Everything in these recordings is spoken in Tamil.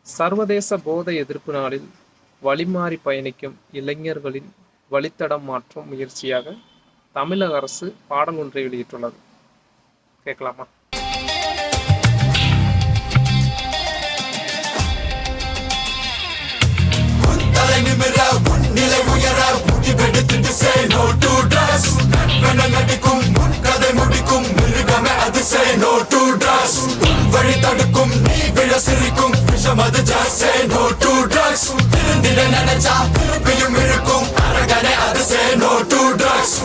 சர்வதேச போதை எதிர்ப்பு நாளில் வழிமாறி பயணிக்கும் இளைஞர்களின் வழித்தடம் மாற்றும் முயற்சியாக தமிழக அரசு பாடல் ஒன்றை வெளியிட்டுள்ளது. கேட்கலாமா? வழி தடுக்கும் நீ விழ சிரிக்கும் விஷம் அது say no to drugs திருந்திட நினைச்சா திருப்பியும் இருக்கும் அரகனே அது say no to drugs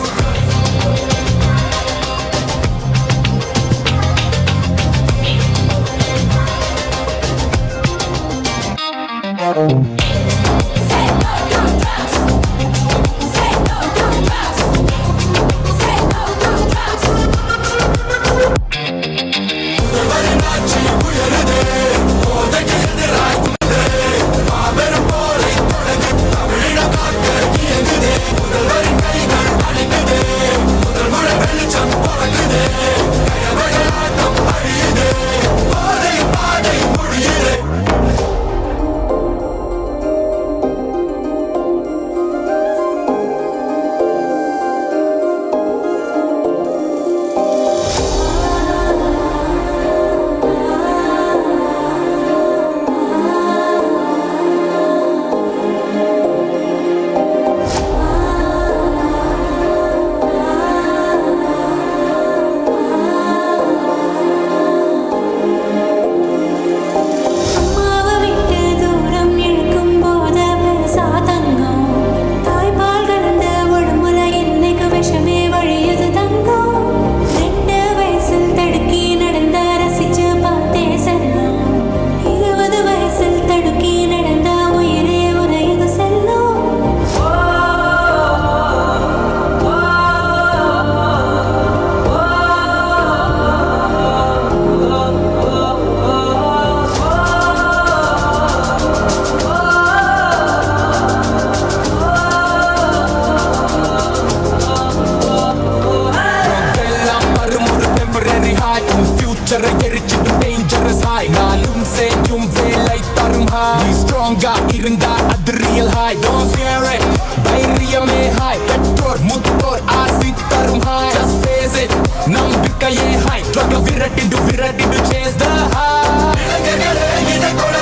dangerous high நானும் செய்யும் வேலை தரும் high நீ ஸ்ட்ராங்கா இருந்தா அது real high don't fear it தைரியமே high பெற்றோர் முத்தோர் ஆசி தரும் high just face it நம்பிக்கையே high drug விரட்டிடு chase the high